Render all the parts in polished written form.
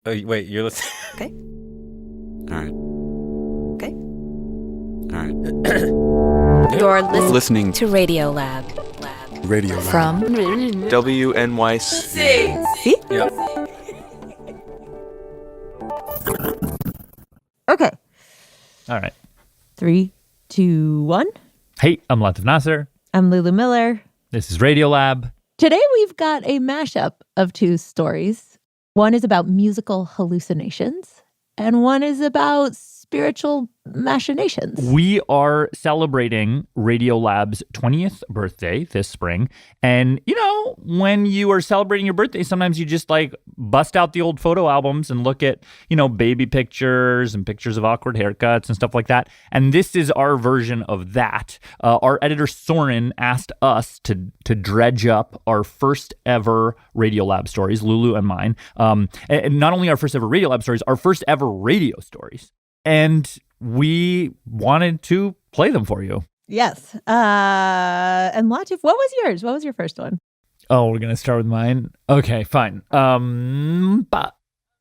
Oh, wait, you're listening? Okay. All right. Okay. All right. You're listening to Radiolab. Radio from WNYC. See? Yep. Okay. All right. 3, 2, 1. Hey, I'm Latif Nasser. I'm Lulu Miller. This is Radiolab. Today we've got a mashup of two stories. One is about musical hallucinations, and one is about spiritual machinations. We are celebrating Radiolab's 20th birthday this spring. And, you know, when you are celebrating your birthday, sometimes you just like bust out the old photo albums and look at, you know, baby pictures and pictures of awkward haircuts and stuff like that. And this is our version of that. Our editor Soren asked us to dredge up our first ever Radiolab stories, Lulu and mine. And not only our first ever Radiolab stories, our first ever radio stories. And we wanted to play them for you. Yes. And Latif, what was yours? What was your first one? Oh, we're going to start with mine? Okay, fine. But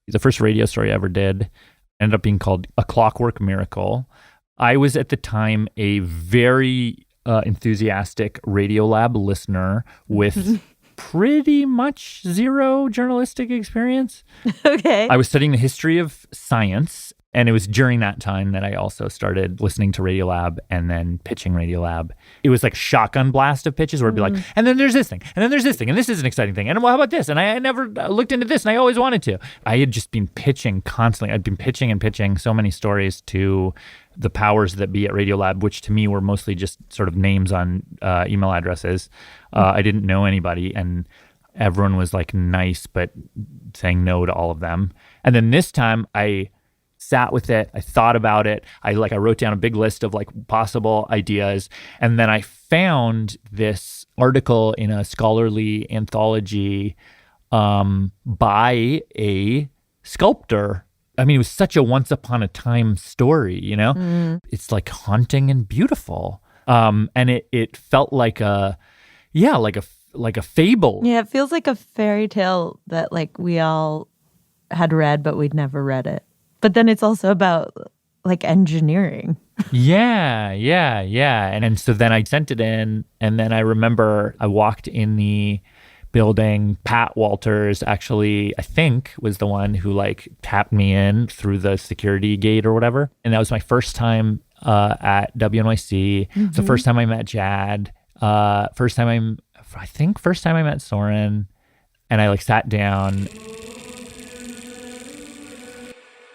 the first radio story I ever did ended up being called A Clockwork Miracle. I was at the time a very enthusiastic Radiolab listener with pretty much zero journalistic experience. Okay. I was studying the history of science. And it was during that time that I also started listening to Radiolab and then pitching Radiolab. It was like shotgun blast of pitches where it'd be like, and then there's this thing, and then there's this thing, and this is an exciting thing. And well, how about this? And I never looked into this, and I always wanted to. I had just been pitching constantly. I'd been pitching and pitching so many stories to the powers that be at Radiolab, which to me were mostly just sort of names on email addresses. I didn't know anybody, and everyone was like nice, but saying no to all of them. And then this time I sat with it. I thought about it. I wrote down a big list of like possible ideas. And then I found this article in a scholarly anthology by a sculptor. I mean, it was such a once upon a time story, you know? It's like haunting and beautiful. And it felt like a fable. Yeah, it feels like a fairy tale that like we all had read, but we'd never read it. But then it's also about like engineering. Yeah. And so then I sent it in, and then I remember I walked in the building. Pat Walters actually, I think, was the one who like tapped me in through the security gate or whatever. And that was my first time at WNYC. It's the first time I met Jad. First time I met Soren. And I like sat down.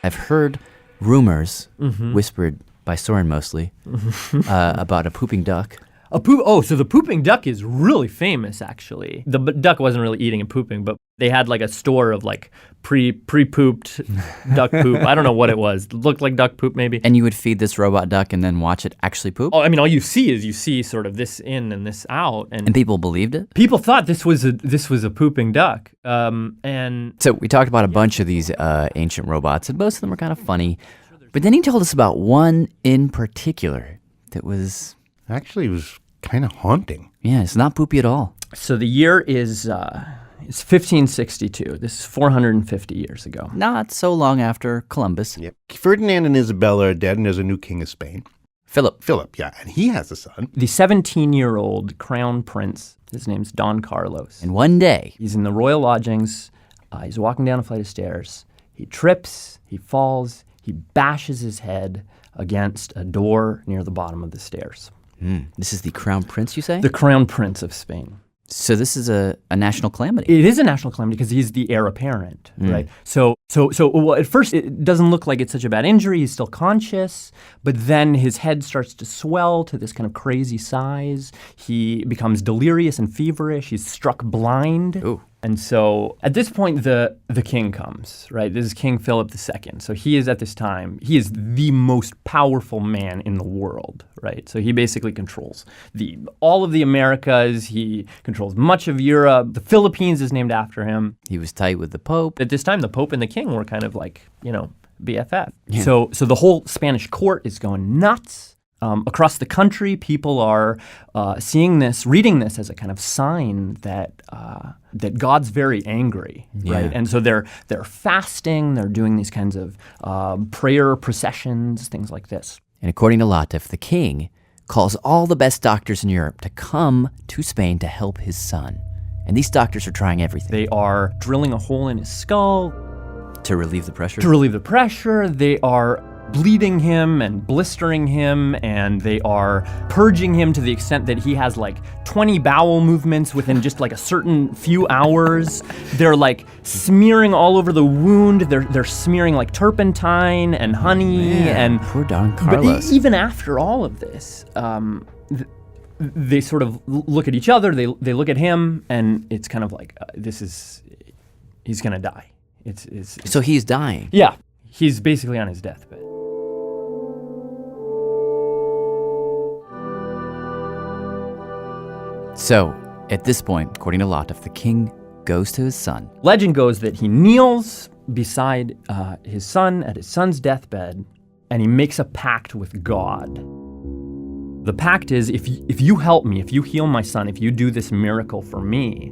I've heard rumors, whispered by Soren mostly, about a pooping duck. So the pooping duck is really famous, actually. The duck wasn't really eating and pooping, but they had like a store of like pre-pooped duck poop. I don't know what it was. It looked like duck poop, maybe. And you would feed this robot duck and then watch it actually poop? Oh, I mean, all you see sort of this in and this out. And people believed it? People thought this was a pooping duck. And so we talked about a bunch of these ancient robots, and most of them were kind of funny. But then he told us about one in particular that was... Actually, it was kind of haunting. Yeah, it's not poopy at all. So the year is 1562. This is 450 years ago. Not so long after Columbus. Yep. Ferdinand and Isabella are dead, and there's a new king of Spain. Philip, yeah, and he has a son. The 17-year-old crown prince, his name's Don Carlos. And one day, he's in the royal lodgings. He's walking down a flight of stairs. He trips, he falls, he bashes his head against a door near the bottom of the stairs. This is the crown prince, you say? The crown prince of Spain. So this is a national calamity. It is a national calamity because he's the heir apparent, right? So well, at first it doesn't look like it's such a bad injury. He's still conscious, but then his head starts to swell to this kind of crazy size. He becomes delirious and feverish. He's struck blind. Ooh. And so at this point, the king comes, right? This is King Philip II. So he is at this time, he is the most powerful man in the world, right? So he basically controls all of the Americas. He controls much of Europe. The Philippines is named after him. He was tight with the Pope. At this time, the Pope and the king were kind of like, BFF. Yeah. So the whole Spanish court is going nuts. Across the country, people are seeing this, reading this as a kind of sign that God's very angry, right? And so they're fasting, they're doing these kinds of prayer processions, things like this. And according to Latif, the king calls all the best doctors in Europe to come to Spain to help his son. And these doctors are trying everything. They are drilling a hole in his skull. To relieve the pressure? To relieve the pressure. They are bleeding him and blistering him, and they are purging him to the extent that he has like 20 bowel movements within just like a certain few hours. They're like smearing all over the wound. They're smearing like turpentine and honey. And poor Don Carlos. But even after all of this, they sort of look at each other, they look at him, and it's kind of like, he's gonna die. So he's dying? Yeah, he's basically on his deathbed. So, at this point, according to Latif, the king goes to his son. Legend goes that he kneels beside his son at his son's deathbed, and he makes a pact with God. The pact is, if you help me, if you heal my son, if you do this miracle for me,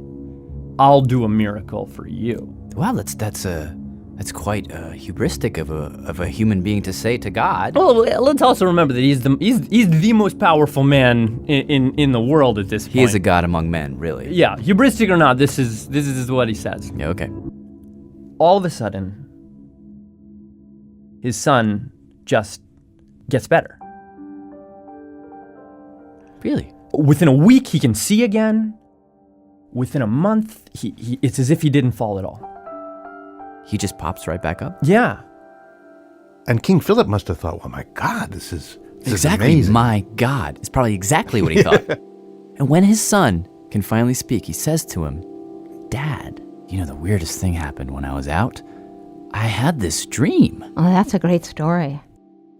I'll do a miracle for you. Wow, that's quite hubristic of a human being to say to God. Well, let's also remember that he's the most powerful man in the world at this point. He is a god among men, really. Yeah, hubristic or not, this is what he says. Yeah, okay. All of a sudden, his son just gets better. Really? Within a week, he can see again. Within a month, it's as if he didn't fall at all. He just pops right back up? Yeah. And King Philip must have thought, well, my God, this is exactly, amazing. My God. It's probably exactly what he thought. And when his son can finally speak, he says to him, Dad, the weirdest thing happened when I was out. I had this dream. Oh, that's a great story.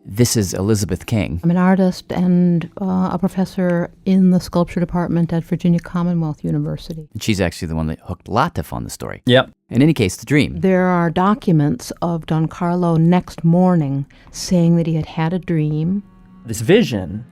This is Elizabeth King. I'm an artist and a professor in the sculpture department at Virginia Commonwealth University. And she's actually the one that hooked Latif on the story. Yep. In any case, the dream. There are documents of Don Carlo next morning saying that he had had a dream. This vision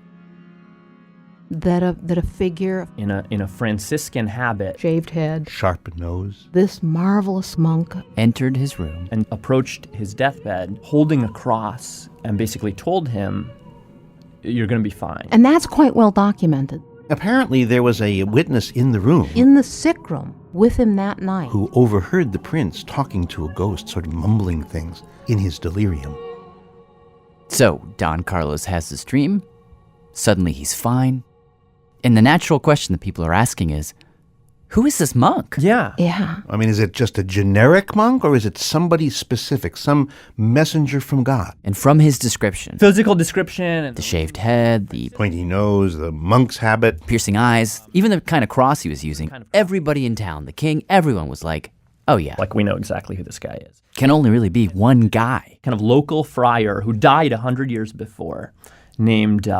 that a figure in a Franciscan habit, shaved head, sharp nose, this marvelous monk entered his room and approached his deathbed holding a cross and basically told him, you're going to be fine. And that's quite well documented. Apparently there was a witness in the room. In the sick room with him that night. Who overheard the prince talking to a ghost, sort of mumbling things in his delirium. So, Don Carlos has this dream. Suddenly he's fine. And the natural question that people are asking is, who is this monk? Yeah. I mean, is it just a generic monk, or is it somebody specific, some messenger from God? And from his description, physical description, the shaved head, the pointy nose, the monk's habit, piercing eyes, even the kind of cross he was using, everybody in town, the king, everyone was like, oh yeah. Like, we know exactly who this guy is. Can only really be one guy. Kind of local friar who died 100 years before, named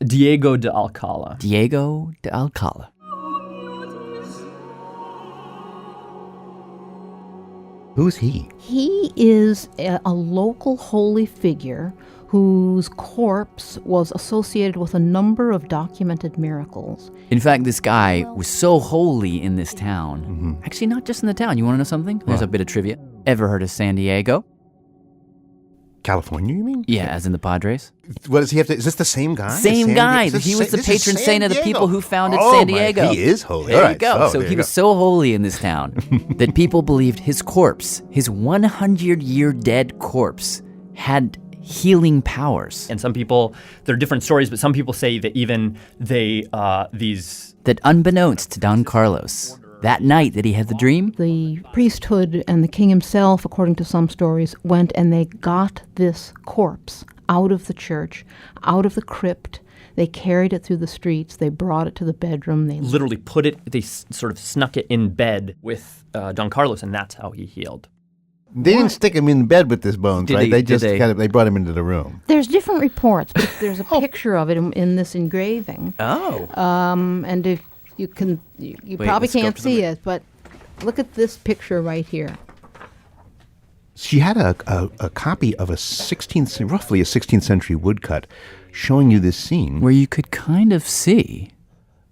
Diego de Alcala. Diego de Alcala. Who's he? He is a local holy figure whose corpse was associated with a number of documented miracles. In fact, this guy was so holy in this town. Mm-hmm. Actually, not just in the town. You want to know something? There's a bit of trivia. Ever heard of San Diego? California, you mean? Yeah, as in the Padres. What does he have to... Is this the same guy? Same guy. He was the patron saint of the people who founded San Diego. He is holy. There you go. So he was so holy in this town that people believed his corpse, his 100-year dead corpse, had healing powers. And some people, there are different stories, but some people say that even that unbeknownst to Don Carlos, that night that he had the dream, the priesthood and the king himself, according to some stories, went and they got this corpse out of the church, out of the crypt. They carried it through the streets. They brought it to the bedroom. They literally put it, they sort of snuck it in bed with Don Carlos, and that's how he healed. They didn't stick him in bed with his bones, right? They brought him into the room. There's different reports, but there's a picture of it in this engraving. Oh. And if you can, you probably can't see it, but look at this picture right here. She had a copy of roughly a 16th century woodcut showing you this scene. where you could kind of see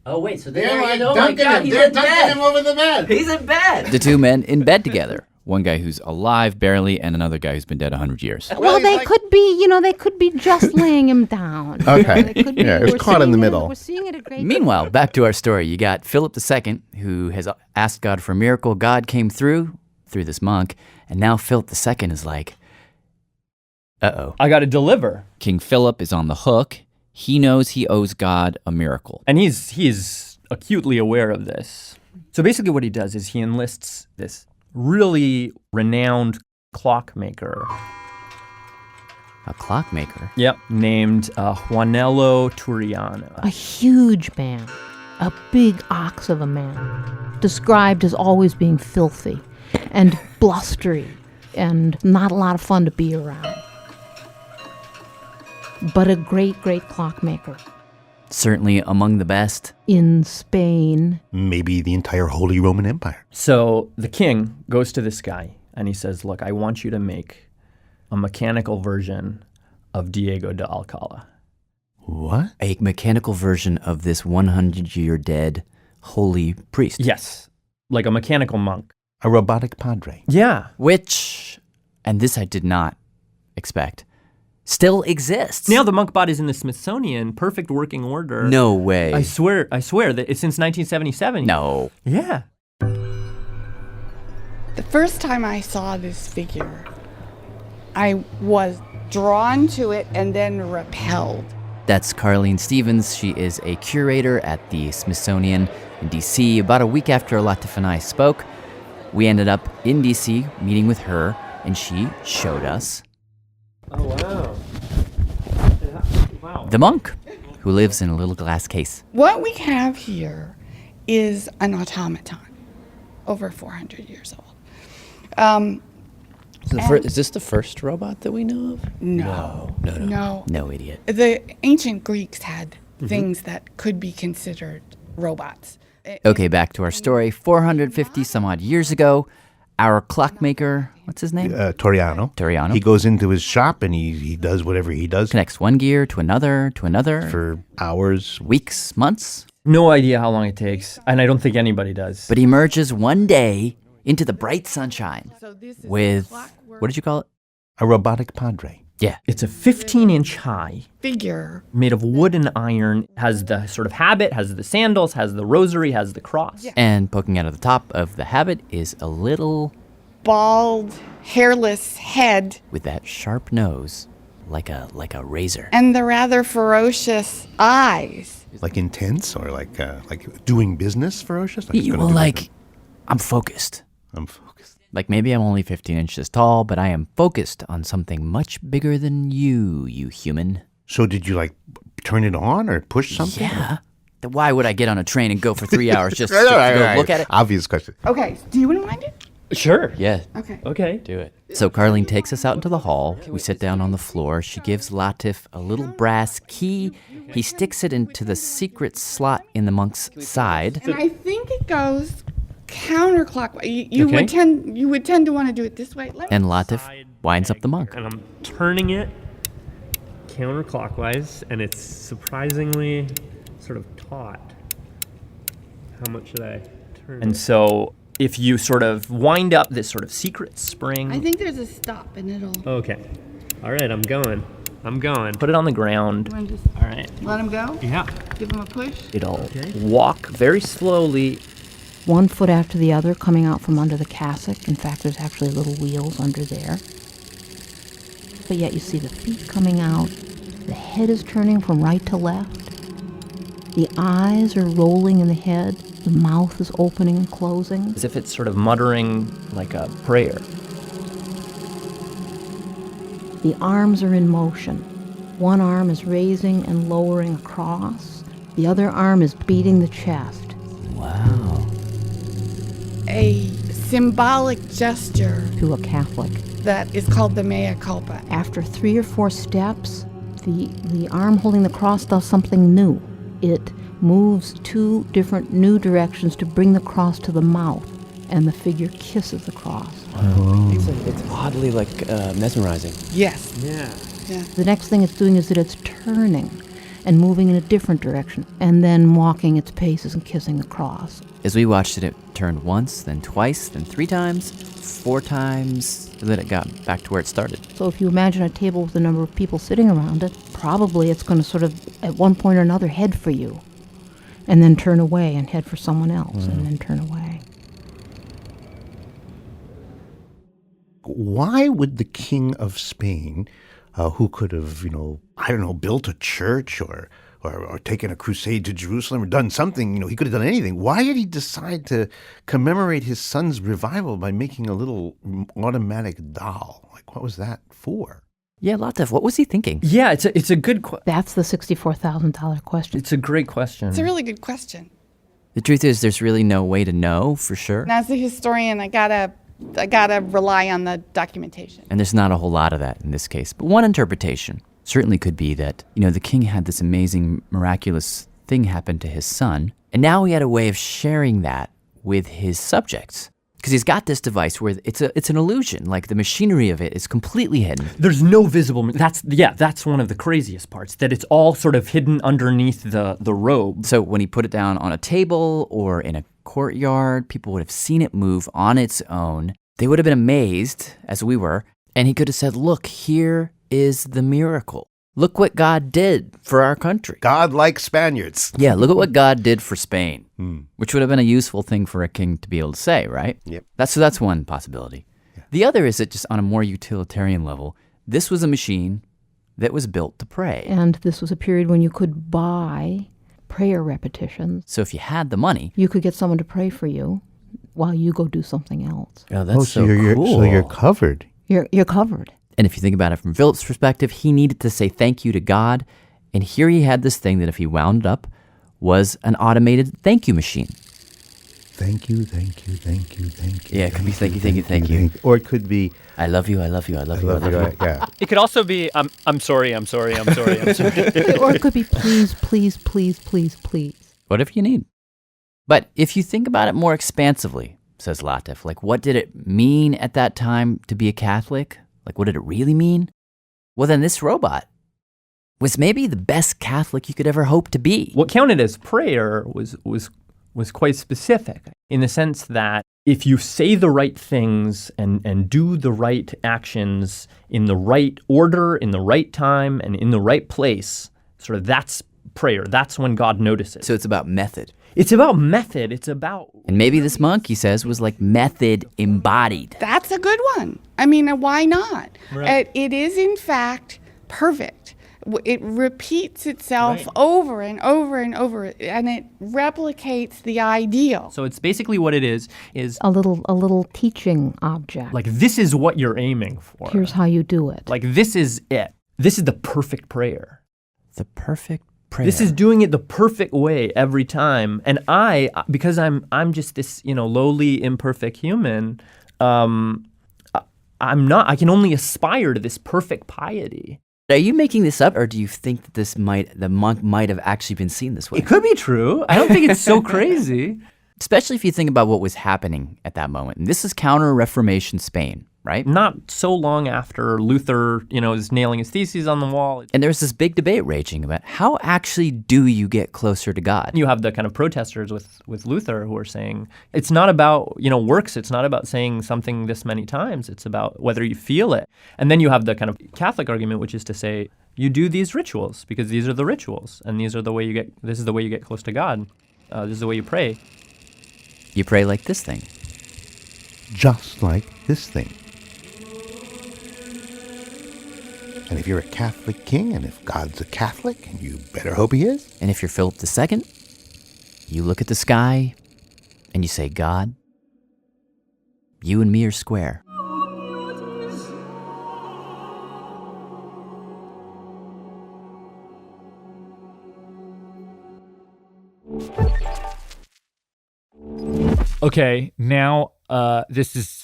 Oh, wait, so they're oh my God, he's in bed. over the bed. He's in bed. the two men in bed together. One guy who's alive barely, and another guy who's been dead 100 years. Well, they could be just laying him down. Okay. They could be, Yeah, it was we're caught in the seeing it- middle. We're seeing it a great Meanwhile, back to our story. You got Philip II, who has asked God for a miracle. God came through this monk, and now Philip II is like, uh-oh. I got to deliver. King Philip is on the hook. He knows he owes God a miracle. And he's acutely aware of this. So basically what he does is he enlists this really renowned clockmaker. A clockmaker? Yep. Named Juanello Turiano. A huge man, a big ox of a man, described as always being filthy and blustery and not a lot of fun to be around. But a great, great clockmaker. Certainly among the best. In Spain. Maybe the entire Holy Roman Empire. So the king goes to this guy and he says, look, I want you to make a mechanical version of Diego de Alcala. What? A mechanical version of this 100-year dead holy priest. Yes, like a mechanical monk. A robotic padre. Yeah. Which, and this I did not expect, still exists. Now the monk bot is in the Smithsonian, perfect working order. No way. I swear that it's since 1977. No. Yeah. The first time I saw this figure, I was drawn to it and then repelled. That's Carlene Stevens. She is a curator at the Smithsonian in D.C. About a week after Latif and I spoke, we ended up in D.C. meeting with her, and she showed us the monk who lives in a little glass case. What we have here is an automaton, over 400 years old. Is this the first robot that we know of? No. No idiot. The ancient Greeks had things that could be considered robots. Okay, back to our story. 450 some odd years ago, our clockmaker, what's his name? Turiano. He goes into his shop and he does whatever he does. Connects one gear to another. For hours. Weeks, months. No idea how long it takes, and I don't think anybody does. But he emerges one day into the bright sunshine with, what did you call it? A robotic padre. Yeah. It's a 15-inch high Figure. made of wood and iron, has the sort of habit, has the sandals, has the rosary, has the cross. Yeah. And poking out of the top of the habit is a little... Bald, hairless head. with that sharp nose, like a razor. And the rather ferocious eyes. Like intense or like doing business ferocious? Like he's gonna Well, do like, business? I'm focused. I'm focused. Like, maybe I'm only 15 inches tall, but I am focused on something much bigger than you human. So did you like turn it on or push something? Yeah. Then why would I get on a train and go for 3 hours just to go look at it? Obvious question. Okay, do you want to wind it? Sure. Yeah. Okay. Okay. Do it. So Carlene takes us out into the hall. We sit down on the floor. She gives Latif a little brass key. He sticks it into the secret slot in the monk's side. And I think it goes counterclockwise. You Okay. would tend to want to do it this way. And Latif winds up the monk. And I'm turning it counterclockwise, and it's surprisingly sort of taut. How much should I turn And it? so if you sort of wind up this sort of secret spring, I think there's a stop and it'll... Okay. All right, I'm going. put it on the ground. You wanna just All right. let him go? Yeah. Give him a push? It'll walk very slowly. One foot after the other coming out from under the cassock. In fact, there's actually little wheels under there. But yet you see the feet coming out. The head is turning from right to left. The eyes are rolling in the head. The mouth is opening and closing. As if it's sort of muttering like a prayer. The arms are in motion. One arm is raising and lowering across. The other arm is beating the chest. Wow. A symbolic gesture To a Catholic. that is called the mea culpa. After 3 or 4 steps, the arm holding the cross does something new. It moves 2 different new directions to bring the cross to the mouth, and the figure kisses the cross. It's oddly like mesmerizing. Yes. Yeah. Yeah. The next thing it's doing is that it's turning and moving in a different direction, and then walking its paces and kissing the cross. As we watched it, it turned once, then twice, then 3 times, 4 times, and then it got back to where it started. So if you imagine a table with a number of people sitting around it, probably it's going to sort of, at one point or another, head for you, and then turn away and head for someone else, and then turn away. Why would the King of Spain, who could have, built a church or taken a crusade to Jerusalem or done something, he could have done anything. Why did he decide to commemorate his son's revival by making a little automatic doll? Like, what was that for? Yeah, Latif, what was he thinking? Yeah, it's a good question. That's the $64,000 question. It's a great question. It's a really good question. The truth is there's really no way to know for sure. And as a historian, I gotta rely on the documentation. And there's not a whole lot of that in this case. But one interpretation certainly could be that, the king had this amazing, miraculous thing happen to his son, and now he had a way of sharing that with his subjects. Because he's got this device where it's an illusion, like the machinery of it is completely hidden. There's no visible. That's one of the craziest parts, that it's all sort of hidden underneath the robe. So when he put it down on a table or in a courtyard, people would have seen it move on its own. They would have been amazed, as we were, and he could have said, look, here is the miracle. Look what God did for our country. God like Spaniards. Yeah, look at what God did for Spain, which would have been a useful thing for a king to be able to say, right? Yep. That's one possibility. Yeah. The other is that just on a more utilitarian level, this was a machine that was built to pray. And this was a period when you could buy prayer repetitions. So if you had the money, you could get someone to pray for you while you go do something else. Oh, that's so cool. So you're covered. You're covered. And if you think about it from Philip's perspective, he needed to say thank you to God. And here he had this thing that if he wound it up was an automated thank you machine. Thank you, thank you, thank you, thank you. Yeah, it could be thank you. Or it could be, I love you, I love you, I love you, I love you. Yeah. It could also be, I'm sorry. Or it could be please, please, please, please, please. Whatever you need. But if you think about it more expansively, says Latif, like what did it mean at that time to be a Catholic? Like what did it really mean? Well, then this robot was maybe the best Catholic you could ever hope to be. What counted as prayer was quite specific in the sense that if you say the right things and do the right actions in the right order, in the right time, and in the right place, sort of that's prayer. That's when God notices. So it's about method. It's about method. It's about... And maybe this monk, he says, was like method embodied. That's a good one. I mean, why not? Right. It is, in fact, perfect. It repeats itself over and over and over, and it replicates the ideal. So it's basically what it is a little teaching object. like this is what you're aiming for. Here's how you do it. Like this is it. This is the perfect prayer. The perfect prayer. This is doing it the perfect way every time. And because I'm just this, lowly, imperfect human, I can only aspire to this perfect piety. Are you making this up, or do you think that the monk might have actually been seen this way? It could be true. I don't think it's so crazy. Especially if you think about what was happening at that moment. And this is counter-Reformation Spain, right? Not so long after Luther, is nailing his theses on the wall. And there's this big debate raging about how actually do you get closer to God? You have the kind of protesters with Luther who are saying it's not about, works. It's not about saying something this many times. It's about whether you feel it. And then you have the kind of Catholic argument, which is to say you do these rituals because these are the rituals and this is the way you get close to God. This is the way you pray. You pray like this thing. Just like this thing. And if you're a Catholic king, and if God's a Catholic, and you better hope he is. And if you're Philip II, you look at the sky and you say, God, you and me are square. Okay, now this is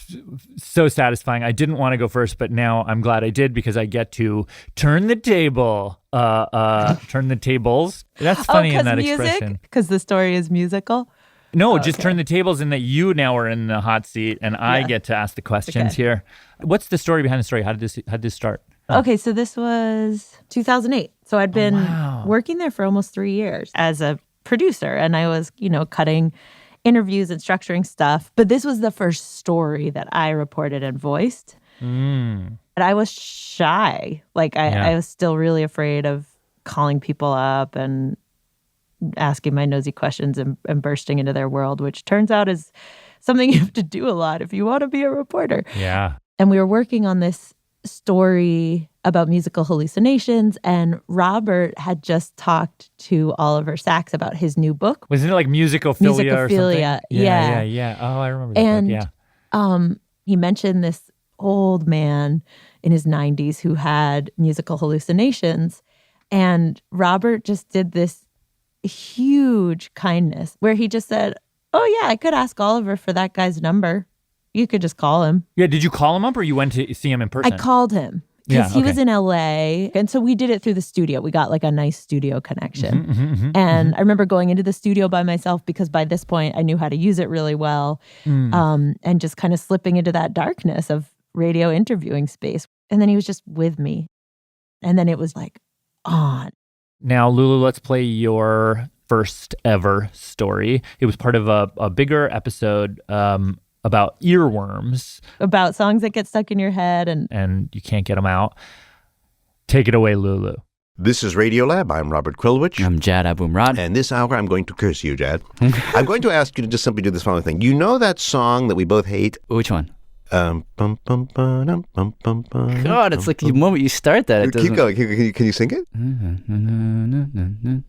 so satisfying. I didn't want to go first, but now I'm glad I did because I get to turn the table. Turn the tables. That's funny in that expression. Because the story is musical? No, just turn the tables in that you now are in the hot seat and I get to ask the questions here. What's the story behind the story? How did this start? Okay, so this was 2008. So I'd been wow. working there for almost 3 years as a producer, and I was, cutting interviews and structuring stuff. But this was the first story that I reported and voiced. And I was shy. Like, I was still really afraid of calling people up and asking my nosy questions and bursting into their world, which turns out is something you have to do a lot if you want to be a reporter. Yeah. And we were working on this story about musical hallucinations, and Robert had just talked to Oliver Sacks about his new book. Wasn't it like musicophilia or something? Yeah. Yeah. Oh, I remember that And book. Yeah. He mentioned this old man in his 90s who had musical hallucinations, and Robert just did this huge kindness where he just said, "Oh yeah, I could ask Oliver for that guy's number. You could just call him." Yeah, did you call him up or you went to see him in person? I called him because he was in LA. And so we did it through the studio. We got like a nice studio connection. And I remember going into the studio by myself because by this point I knew how to use it really well. And just kind of slipping into that darkness of radio interviewing space. And then he was just with me. And then it was like on. Now, Lulu, let's play your first ever story. It was part of a bigger episode about earworms. About songs that get stuck in your head and you can't get them out. Take it away, Lulu. This is Radiolab. I'm Robert Krulwich. I'm Jad Abumrad. And this hour, I'm going to curse you, Jad. I'm going to ask you to just simply do this following thing. You know that song that we both hate? Which one? Bum, bum, bum, bum, bum, bum, God, it's like the moment you start that, it doesn't... Keep going. Can you sing it?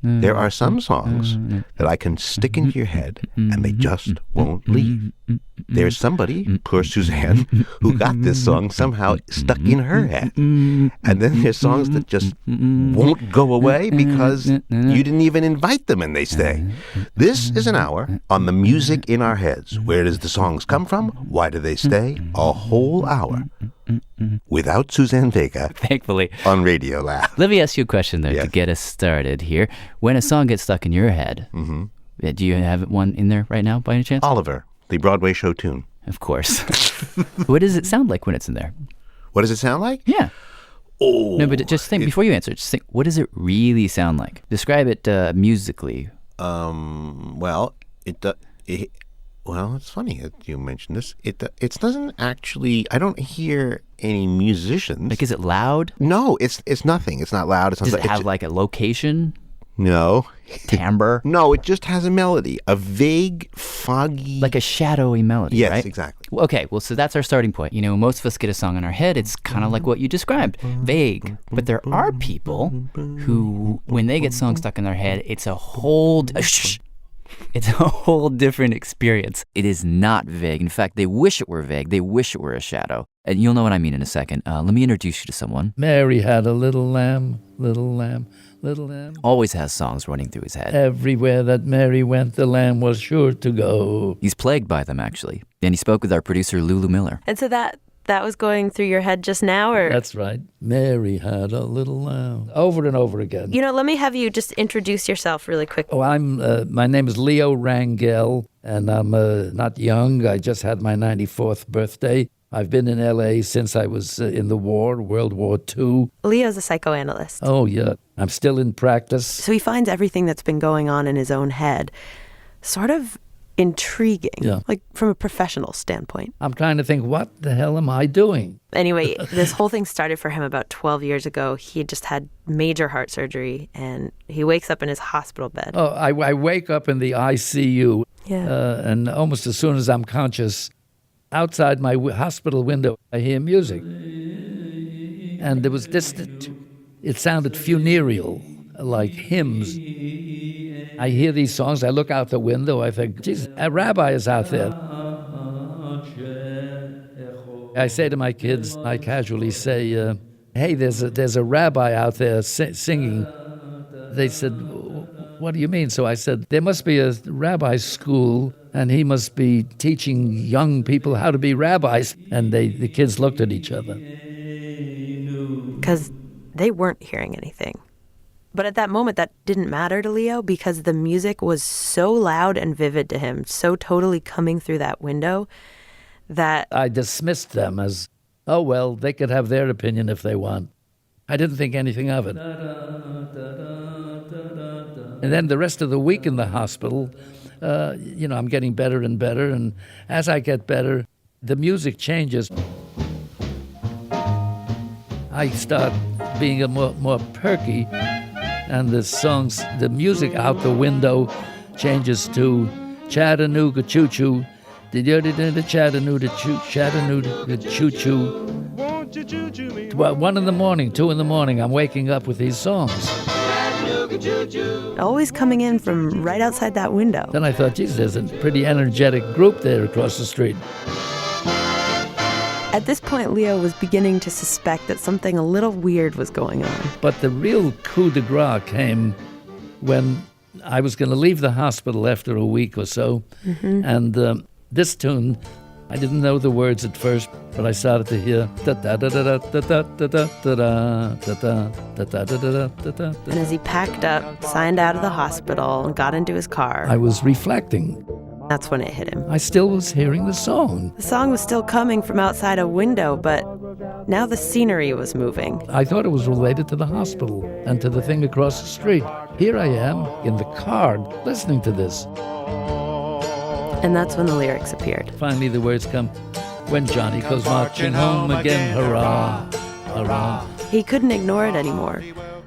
There are some songs that I can stick into your head and they just won't leave. There's somebody, poor Suzanne, who got this song somehow stuck in her head. And then there's songs that just won't go away because you didn't even invite them and they stay. This is an hour on the music in our heads. Where does the songs come from? Why do they stay? A whole hour without Suzanne Vega. Thankfully. On Radiolab. Let me ask you a question, though, to get us started here. When a song gets stuck in your head, do you have one in there right now by any chance? Oliver, the Broadway show tune. Of course. What does it sound like when it's in there? What does it sound like? Yeah. Oh. No, but just think, before you answer, just think, what does it really sound like? Describe it musically. Well, well, it's funny that you mentioned this. It doesn't actually. I don't hear any musicians. Like, is it loud? No, it's nothing. It's not loud. Does it have like a location? No. Timbre? No, it just has a melody, a vague, foggy, like a shadowy melody. Yes, right? Exactly. Okay, well, so that's our starting point. You know, most of us get a song in our head. It's kind of like what you described, vague. But there are people who, when they get songs stuck in their head, it's a whole. It's a whole different experience. It is not vague. In fact, they wish it were vague. They wish it were a shadow. And you'll know what I mean in a second. Let me introduce you to someone. Mary had a little lamb, little lamb, little lamb. Always has songs running through his head. Everywhere that Mary went, the lamb was sure to go. He's plagued by them, actually. And he spoke with our producer, Lulu Miller. And so that was going through your head just now, or? That's right. Mary had a little lamb. Over and over again. You know, let me have you just introduce yourself really quick. Oh, my name is Leo Rangell, and I'm not young. I just had my 94th birthday. I've been in L.A. since I was in the war, World War II. Leo's a psychoanalyst. Oh, yeah. I'm still in practice. So he finds everything that's been going on in his own head sort of intriguing, like from a professional standpoint. I'm trying to think, what the hell am I doing? Anyway, this whole thing started for him about 12 years ago. He had just had major heart surgery, and he wakes up in his hospital bed. Oh, I wake up in the ICU, and almost as soon as I'm conscious, outside my hospital window, I hear music. And it was distant. It sounded funereal, like hymns. I hear these songs, I look out the window, I think, geez, a rabbi is out there. I say to my kids, I casually say, hey, there's a rabbi out there singing. They said, what do you mean? So I said, there must be a rabbi school, and he must be teaching young people how to be rabbis. And the kids looked at each other. Because they weren't hearing anything. But at that moment, that didn't matter to Leo because the music was so loud and vivid to him, so totally coming through that window that... I dismissed them as, oh, well, they could have their opinion if they want. I didn't think anything of it. And then the rest of the week in the hospital, I'm getting better and better. And as I get better, the music changes. I start being a more perky, and the music out the window changes to Chattanooga Choo Choo, Chattanooga Choo Choo. 1 in the morning, 2 in the morning, I'm waking up with these songs. Always coming in from right outside that window. Then I thought, geez, there's a pretty energetic group there across the street. At this point, Leo was beginning to suspect that something a little weird was going on. But the real coup de grace came when I was going to leave the hospital after a week or so. Mm-hmm. And this tune, I didn't know the words at first, but I started to hear And as he packed up, signed out of the hospital, and got into his car, I was reflecting. That's when it hit him. I still was hearing the song. The song was still coming from outside a window, but now the scenery was moving. I thought it was related to the hospital and to the thing across the street. Here I am in the car listening to this. And that's when the lyrics appeared. Finally the words come, when Johnny goes marching home again, hurrah, hurrah. He couldn't ignore it anymore.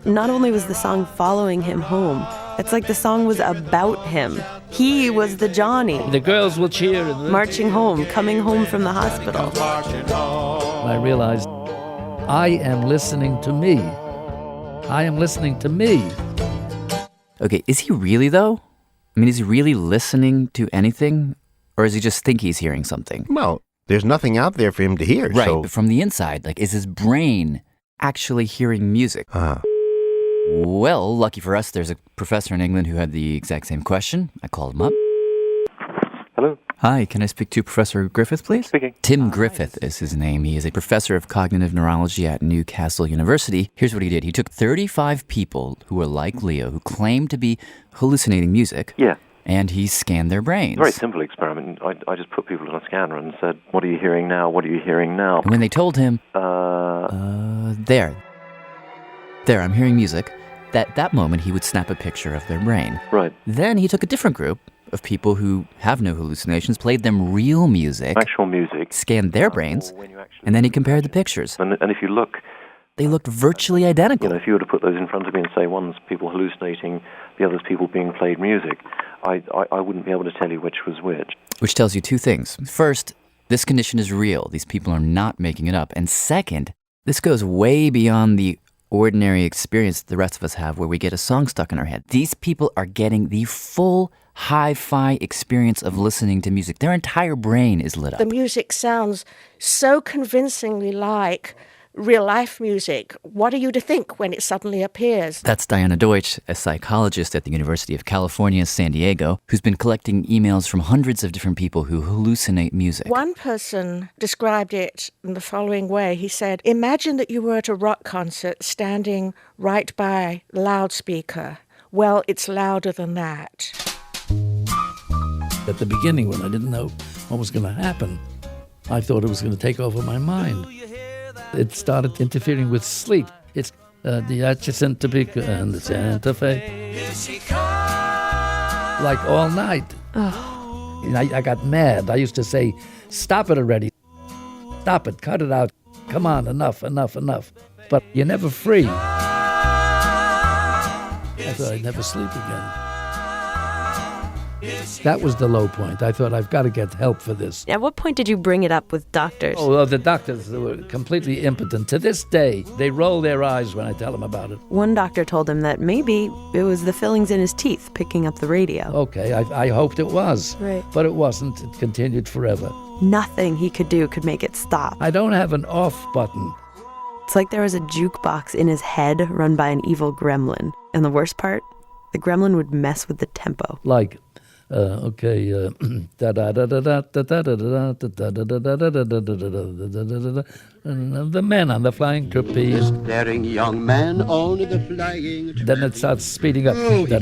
Not only was the song following him home, it's like the song was about him. He was the Johnny. The girls will cheer. Marching home, coming home from the hospital. I realized I am listening to me. I am listening to me. Okay, is he really, though? I mean, is he really listening to anything? Or does he just think he's hearing something? Well, there's nothing out there for him to hear. Right, so. but from the inside, is his brain actually hearing music? Well, lucky for us, there's a professor in England who had the exact same question. I called him up. Hello. Hi, can I speak to Professor Griffith, please? Speaking. Tim Griffith is his name. He is a professor of cognitive neurology at Newcastle University. Here's what he did. He took 35 people who were like Leo, who claimed to be hallucinating music. Yeah. And he scanned their brains. Very simple experiment. I just put people in a scanner and said, what are you hearing now? What are you hearing now? And when they told him, there, I'm hearing music, that moment he would snap a picture of their brain. Right. Then he took a different group of people who have no hallucinations, played them real music. Actual music. Scanned their brains, and then he compared the pictures. And if you look... They looked virtually identical. If you were to put those in front of me and say one's people hallucinating, the other's people being played music, I wouldn't be able to tell you which was which. Which tells you two things. First, this condition is real. These people are not making it up. And second, this goes way beyond the ordinary experience the rest of us have where we get a song stuck in our head. These people are getting the full hi-fi experience of listening to music. Their entire brain is lit up. The music sounds so convincingly like real-life music. What are you to think when it suddenly appears? That's Diana Deutsch, a psychologist at the University of California, San Diego, who's been collecting emails from hundreds of different people who hallucinate music. One person described it in the following way. He said, imagine that you were at a rock concert standing right by a loudspeaker. Well, it's louder than that. At the beginning, when I didn't know what was going to happen, I thought it was going to take over my mind. It started interfering with sleep. It's the adjacent Topeka and the Santa Fe. Like all night. Oh. I got mad. I used to say, stop it already. Stop it. Cut it out. Come on, enough. But you're never free. I thought I'd never sleep again. That was the low point. I thought, I've got to get help for this. At what point did you bring it up with doctors? Oh, the doctors were completely impotent. To this day, they roll their eyes when I tell them about it. One doctor told him that maybe it was the fillings in his teeth picking up the radio. Okay, I hoped it was. Right. But it wasn't. It continued forever. Nothing he could do could make it stop. I don't have an off button. It's like there was a jukebox in his head run by an evil gremlin. And the worst part, the gremlin would mess with the tempo. Like... and the men on the flying trapeze. Daring young man on the flying trapeze. Then it starts speeding up. That's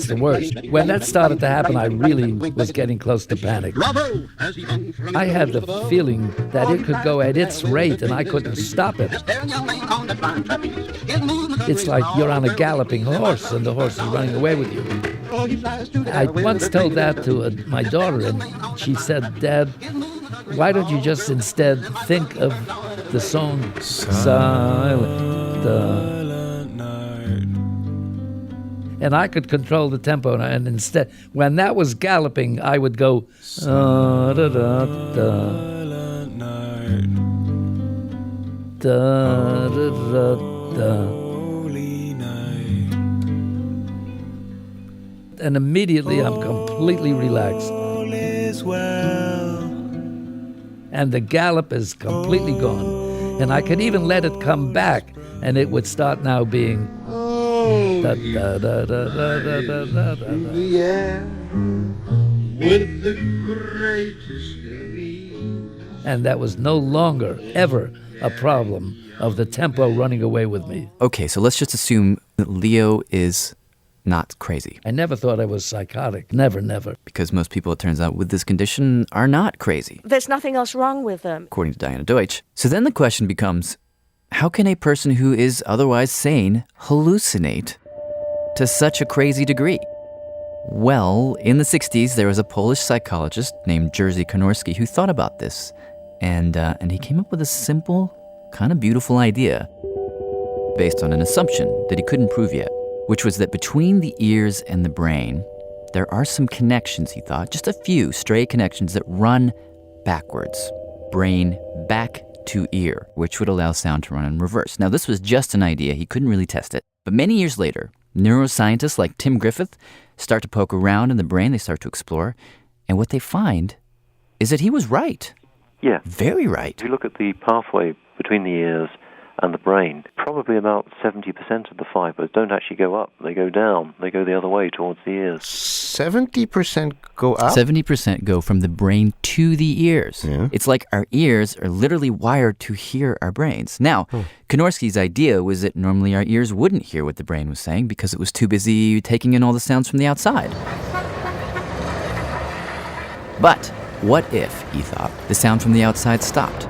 the worst. When that started to happen, I really was getting close to panic. I had the feeling that it could go at its rate and I couldn't stop it. It's like you're on a galloping horse and the horse is running away with you. I once told that to my daughter, and she said, "Dad, why don't you just instead think of the song Silent Night?" And I could control the tempo, and instead, when that was galloping, I would go da da da da da da da. And immediately I'm completely relaxed. And the gallop is completely gone. And I could even let it come back, and it would start now being da da da da da da da da da. And that was no longer ever a problem of the tempo running away with me. Okay, so let's just assume that Leo is not crazy. I never thought I was psychotic. Never, never. Because most people, it turns out, with this condition are not crazy. There's nothing else wrong with them. According to Diana Deutsch. So then the question becomes, how can a person who is otherwise sane hallucinate to such a crazy degree? Well, in the 60s, there was a Polish psychologist named Jerzy Konarski who thought about this. And he came up with a simple, kind of beautiful idea based on an assumption that he couldn't prove yet, which was that between the ears and the brain, there are some connections, he thought, just a few stray connections that run backwards, brain back to ear, which would allow sound to run in reverse. Now, this was just an idea. He couldn't really test it. But many years later, neuroscientists like Tim Griffith start to poke around in the brain. They start to explore. And what they find is that he was right. Yeah. Very right. If you look at the pathway between the ears and the brain, probably about 70% of the fibers don't actually go up. They go down. They go the other way towards the ears. 70% go up? 70% go from the brain to the ears. Yeah. It's like our ears are literally wired to hear our brains. Now, Konarski's idea was that normally our ears wouldn't hear what the brain was saying because it was too busy taking in all the sounds from the outside. But what if, he thought, the sound from the outside stopped?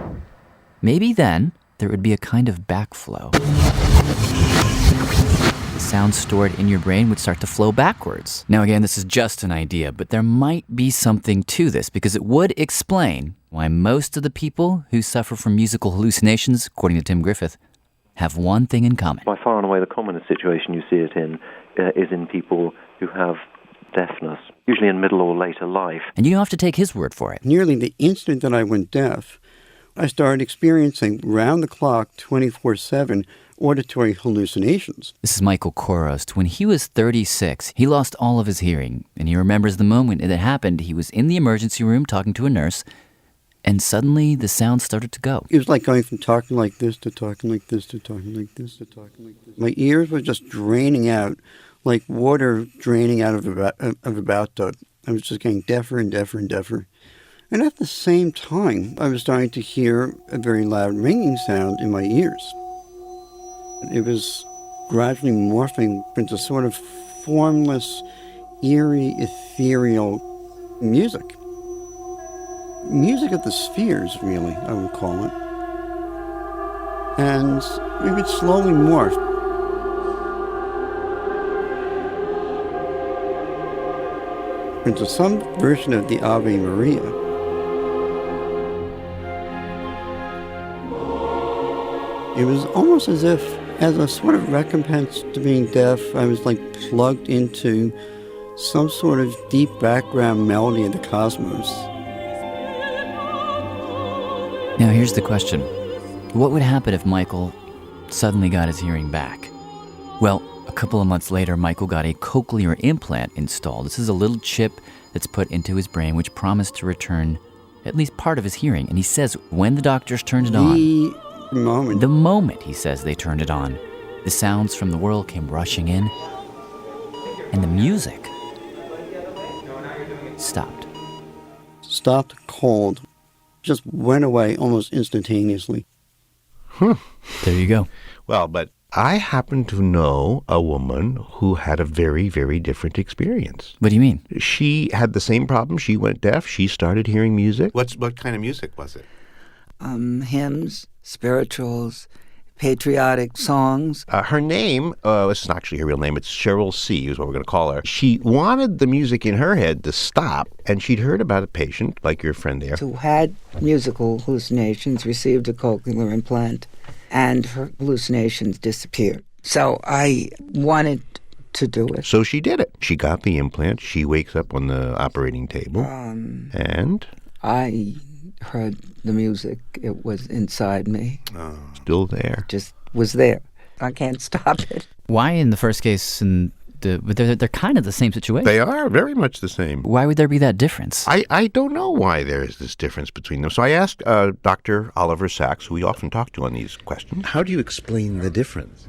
Maybe then there would be a kind of backflow. The sound stored in your brain would start to flow backwards. Now again, this is just an idea, but there might be something to this because it would explain why most of the people who suffer from musical hallucinations, according to Tim Griffith, have one thing in common. By far and away the commonest situation you see it in is in people who have deafness, usually in middle or later life. And you don't have to take his word for it. Nearly the instant that I went deaf, I started experiencing round-the-clock, 24/7 auditory hallucinations. This is Michael Chorost. When he was 36, he lost all of his hearing, and he remembers the moment it happened. He was in the emergency room talking to a nurse, and suddenly the sound started to go. It was like going from talking like this to talking like this to talking like this to talking like this. My ears were just draining out, like water draining out of a bathtub. I was just getting deafer and deafer and deafer. And at the same time, I was starting to hear a very loud ringing sound in my ears. It was gradually morphing into sort of formless, eerie, ethereal music. Music of the spheres, really, I would call it. And it would slowly morph. Into some version of the Ave Maria. It was almost as if, as a sort of recompense to being deaf, I was like plugged into some sort of deep background melody of the cosmos. Now here's the question. What would happen if Michael suddenly got his hearing back? Well, a couple of months later, Michael got a cochlear implant installed. This is a little chip that's put into his brain which promised to return at least part of his hearing. And he says when the doctors turned it on, the moment, he says, they turned it on, the sounds from the world came rushing in, and the music stopped. stopped cold, just went away almost instantaneously. There you go. Well, but I happen to know a woman who had a very, very different experience. What do you mean? She had the same problem. She went deaf. She started hearing music. What kind of music was it? Hymns, spirituals, patriotic songs. Her name, it's not actually her real name, it's Cheryl C. is what we're going to call her. She wanted the music in her head to stop, and she'd heard about a patient, like your friend there, who had musical hallucinations, received a cochlear implant, and her hallucinations disappeared. So I wanted to do it. So she did it. She got the implant. She wakes up on the operating table, and I heard the music. It was inside me. Still there. Just was there. I can't stop it. Why in the first case and they're kind of the same situation? They are very much the same. Why would there be that difference? I don't know why there is this difference between them. So I asked Dr. Oliver Sacks, who we often talk to on these questions. How do you explain the difference?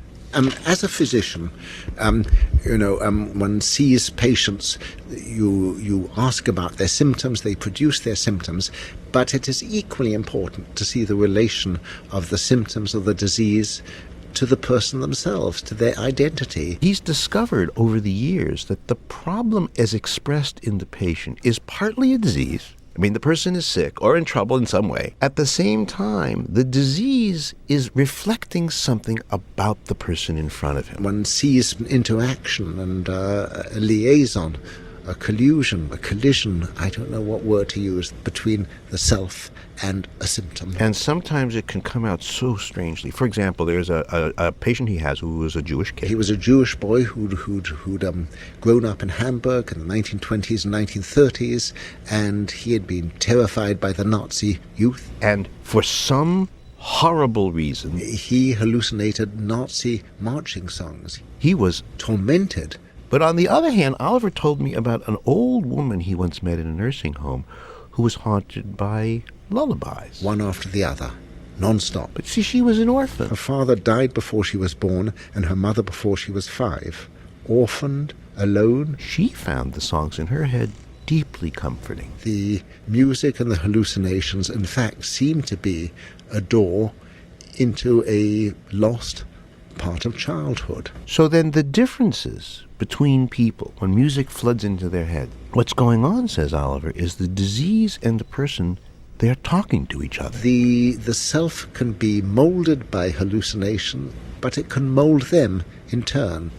As a physician, one sees patients, you ask about their symptoms, they produce their symptoms, but it is equally important to see the relation of the symptoms of the disease to the person themselves, to their identity. He's discovered over the years that the problem as expressed in the patient is partly a disease. I mean, the person is sick or in trouble in some way. At the same time, the disease is reflecting something about the person in front of him. One sees an interaction and a liaison, a collusion, a collision, I don't know what word to use, between the self and a symptom. And sometimes it can come out so strangely. For example, there's a patient he has who was a Jewish kid. He was a Jewish boy who'd grown up in Hamburg in the 1920s and 1930s, and he had been terrified by the Nazi youth. And for some horrible reason, he hallucinated Nazi marching songs. He was tormented. But on the other hand, Oliver told me about an old woman he once met in a nursing home who was haunted by lullabies. One after the other, non-stop. But see, she was an orphan. Her father died before she was born, and her mother before she was 5. Orphaned, alone. She found the songs in her head deeply comforting. The music and the hallucinations, in fact, seem to be a door into a lost part of childhood. So then the differences between people when music floods into their head, what's going on, says Oliver, is the disease and the person, they're talking to each other. The self can be molded by hallucination, but it can mold them in turn.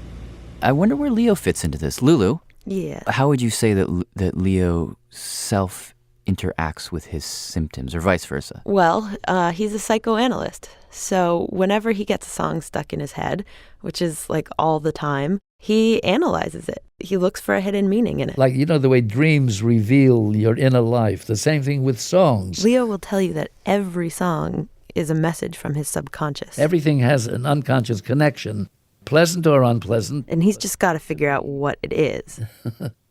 I wonder where Leo fits into this. Lulu? Yeah. How would you say that Leo self interacts with his symptoms, or vice versa? Well, he's a psychoanalyst. So whenever he gets a song stuck in his head, which is like all the time, he analyzes it. He looks for a hidden meaning in it. Like, the way dreams reveal your inner life. The same thing with songs. Leo will tell you that every song is a message from his subconscious. Everything has an unconscious connection, pleasant or unpleasant. And he's just got to figure out what it is.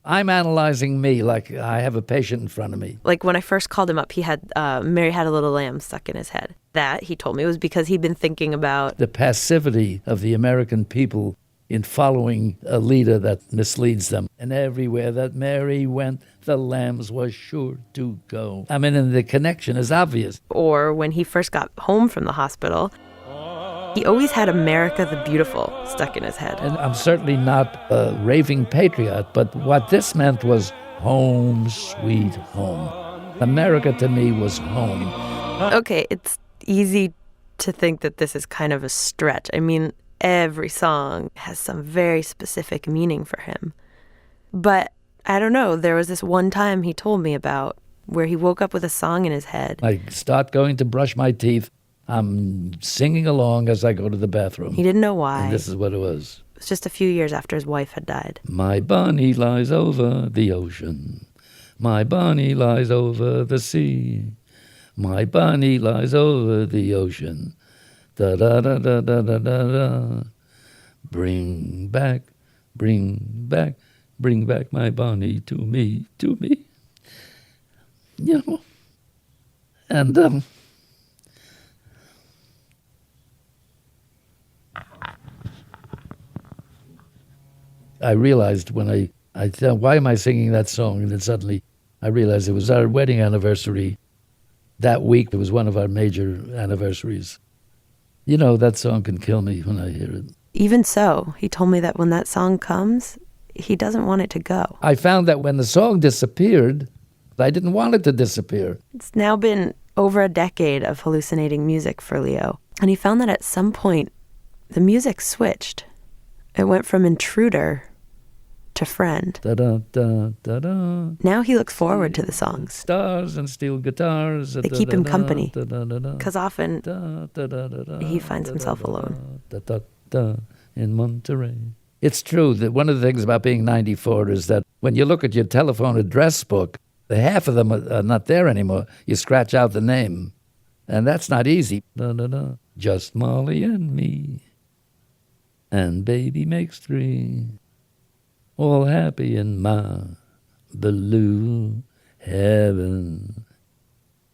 I'm analyzing me like I have a patient in front of me. Like when I first called him up, he had Mary Had a Little Lamb stuck in his head. That, he told me, was because he'd been thinking about the passivity of the American people in following a leader that misleads them. And everywhere that Mary went, the lambs were sure to go. I mean, and the connection is obvious. Or when he first got home from the hospital, he always had America the Beautiful stuck in his head. And I'm certainly not a raving patriot, but what this meant was home, sweet home. America to me was home. Okay, it's easy to think that this is kind of a stretch. I mean, every song has some very specific meaning for him. But I don't know, there was this one time he told me about where he woke up with a song in his head. I start going to brush my teeth. I'm singing along as I go to the bathroom. He didn't know why. And this is what it was. It was just a few years after his wife had died. My bunny lies over the ocean. My bunny lies over the sea. My bunny lies over the ocean. Da da da da da da da da. Bring back my bunny to me. And I realized when I thought, why am I singing that song? And then suddenly I realized it was our wedding anniversary. That week, it was one of our major anniversaries. You know, that song can kill me when I hear it. Even so, he told me that when that song comes, he doesn't want it to go. I found that when the song disappeared, I didn't want it to disappear. It's now been over a decade of hallucinating music for Leo. And he found that at some point, the music switched. It went from intruder to friend. Da-da, da, da-da. Now he looks forward to the songs. Stars and steel guitars. They keep him company. Because often he finds himself alone. In Monterey. It's true that one of the things about being 94 is that when you look at your telephone address book, the half of them are not there anymore. You scratch out the name. And that's not easy. Just Molly and me. And baby makes 3. All happy in my blue heaven.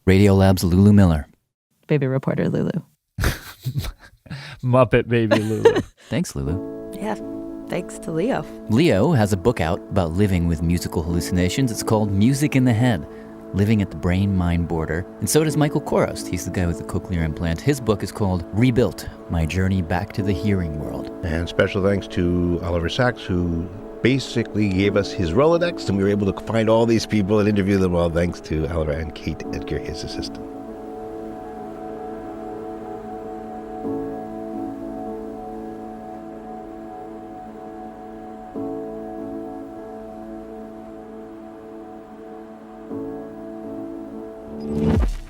Radiolab's Lulu Miller. Baby reporter Lulu. Muppet baby Lulu. Thanks, Lulu. Yeah, thanks to Leo. Leo has a book out about living with musical hallucinations. It's called Music in the Head, Living at the Brain-Mind Border. And so does Michael Chorost. He's the guy with the cochlear implant. His book is called Rebuilt, My Journey Back to the Hearing World. And special thanks to Oliver Sacks, who basically gave us his Rolodex, and we were able to find all these people and interview them all, thanks to Oliver and Kate Edgar, his assistant.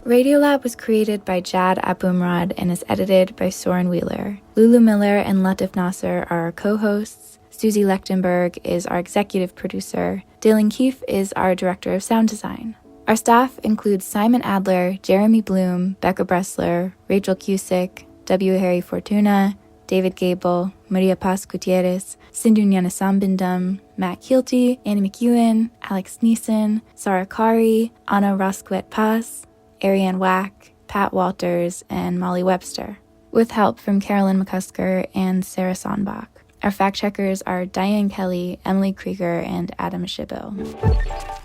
Radiolab was created by Jad Abumrad and is edited by Soren Wheeler. Lulu Miller and Latif Nasser are our co-hosts. Susie Lechtenberg is our executive producer. Dylan Keefe is our director of sound design. Our staff includes Simon Adler, Jeremy Bloom, Becca Bressler, Rachel Cusick, W. Harry Fortuna, David Gable, Maria Paz Gutierrez, Sindhu Ñanasambindam, Matt Keelty, Annie McEwen, Alex Neeson, Sarah Kari, Anna Rosquet Paz, Ariane Wack, Pat Walters, and Molly Webster, with help from Carolyn McCusker and Sarah Sonbach. Our fact checkers are Diane Kelly, Emily Krieger, and Adam Schibbel.